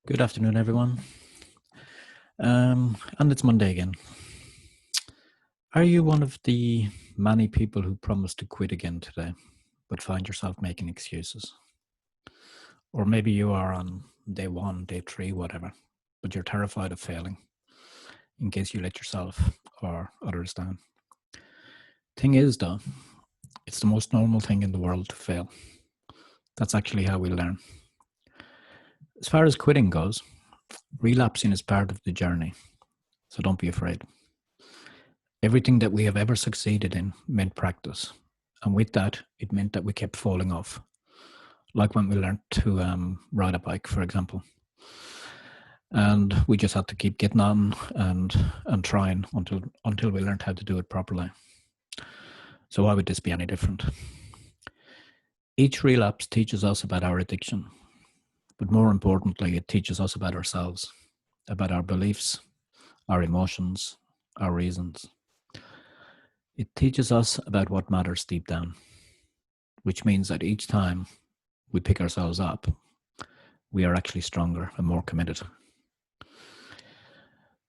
Good afternoon, everyone. And it's Monday again. Are you one of the many people who promise to quit again today, but find yourself making excuses? Or maybe you are on day one, day three, whatever, but you're terrified of failing in case you let yourself or others down. Thing is, though, it's the most normal thing in the world to fail. That's actually how we learn. As far as quitting goes, relapsing is part of the journey, so don't be afraid. Everything that we have ever succeeded in meant practice. And with that, it meant that we kept falling off. Like when we learned to ride a bike, for example. And we just had to keep getting on and trying until we learned how to do it properly. So why would this be any different? Each relapse teaches us about our addiction. But more importantly, it teaches us about ourselves, about our beliefs, our emotions, our reasons. It teaches us about what matters deep down, which means that each time we pick ourselves up, we are actually stronger and more committed.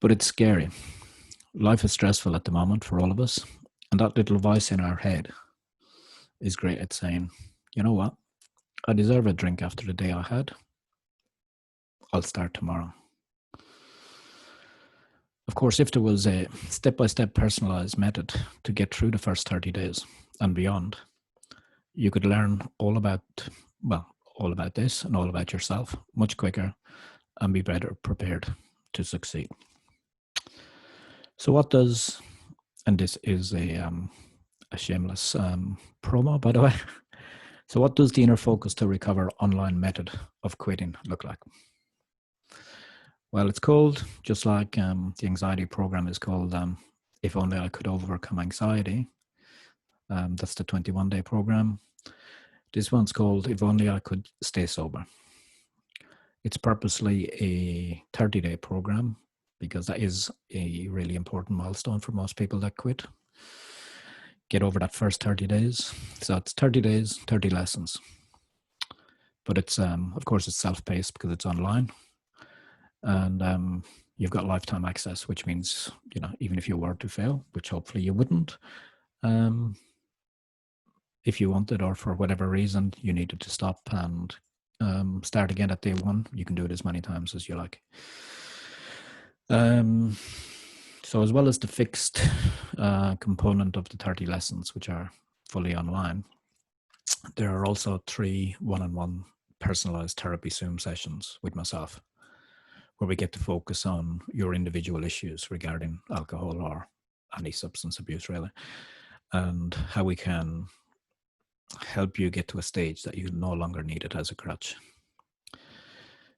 But it's scary. Life is stressful at the moment for all of us, and that little voice in our head is great at saying, you know what, I deserve a drink after the day I had. I'll start tomorrow. Of course, if there was a step-by-step personalized method to get through the first 30 days and beyond, you could learn all about this and all about yourself much quicker and be better prepared to succeed. So what does, and this is a shameless promo, by the way. So what does the inner focus to recover online method of quitting look like? Well, it's called, just like the anxiety program is called If Only I Could Overcome Anxiety. That's the 21-day program. This one's called If Only I Could Stay Sober. It's purposely a 30-day program because that is a really important milestone for most people that quit. Get over that first 30 days. So it's 30 days, 30 lessons. But it's, of course, it's self-paced because it's online. And you've got lifetime access, which means, even if you were to fail, which hopefully you wouldn't, if you wanted or for whatever reason you needed to stop and start again at day one, you can do it as many times as you like. So as well as the fixed component of the 30 lessons, which are fully online, there are also 3 one-on-one personalized therapy Zoom sessions with myself, where we get to focus on your individual issues regarding alcohol or any substance abuse, really, and how we can help you get to a stage that you no longer need it as a crutch.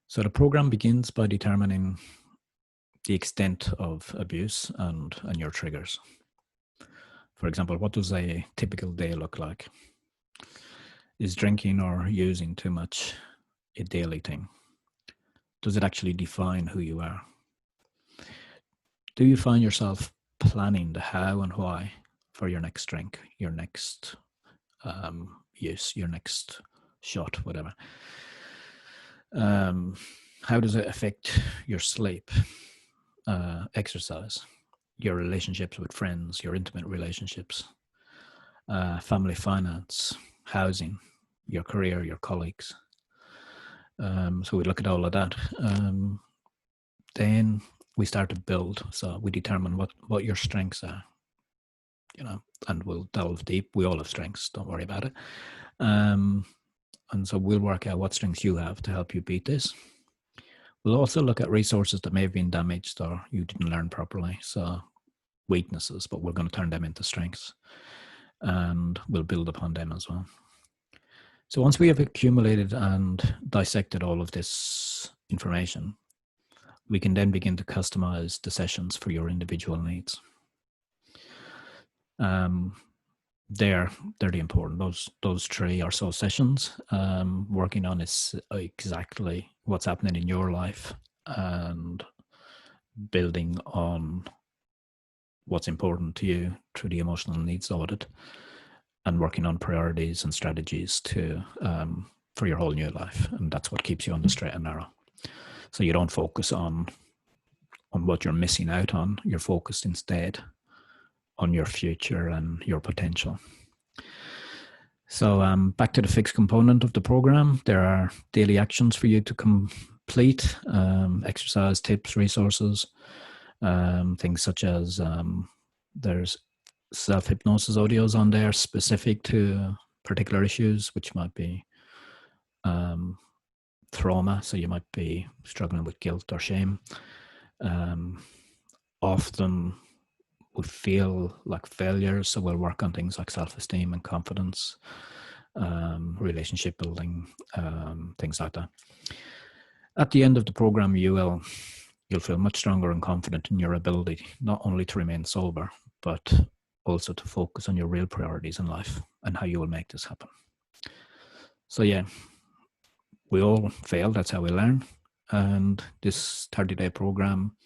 So the program begins by determining the extent of abuse and your triggers. For example, what does a typical day look like? Is drinking or using too much a daily thing? Does it actually define who you are? Do you find yourself planning the how and why for your next drink, your next use, your next shot, whatever? How does it affect your sleep, exercise, your relationships with friends, your intimate relationships, family finance, housing, your career, your colleagues? So we look at all of that. Then we start to build. So we determine what your strengths are, and we'll delve deep. We all have strengths, don't worry about it. And so we'll work out what strengths you have to help you beat this. We'll also look at resources that may have been damaged or you didn't learn properly. So weaknesses, but we're going to turn them into strengths. And we'll build upon them as well. So once we have accumulated and dissected all of this information, we can then begin to customize the sessions for your individual needs. They're the important. Those 3 or so sessions working on is exactly what's happening in your life and building on what's important to you through the emotional needs audit and working on priorities and strategies to for your whole new life. And that's what keeps you on the straight and narrow. So you don't focus on what you're missing out on. You're focused instead on your future and your potential. So back to the fixed component of the program, there are daily actions for you to complete, exercise tips, resources, things such as there's self-hypnosis audios on there specific to particular issues, which might be trauma. So you might be struggling with guilt or shame. Often we feel like failures, so we'll work on things like self-esteem and confidence, relationship building, things like that. At the end of the program, you'll feel much stronger and confident in your ability not only to remain sober, but also to focus on your real priorities in life and how you will make this happen. So yeah, we all fail. That's how we learn. And this 30-day program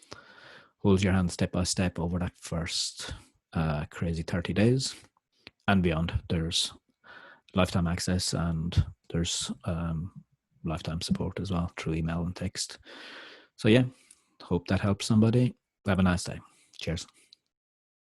holds your hand step by step over that first crazy 30 days and beyond. There's lifetime access and there's lifetime support as well through email and text. So yeah, hope that helps somebody. Have a nice day. Cheers.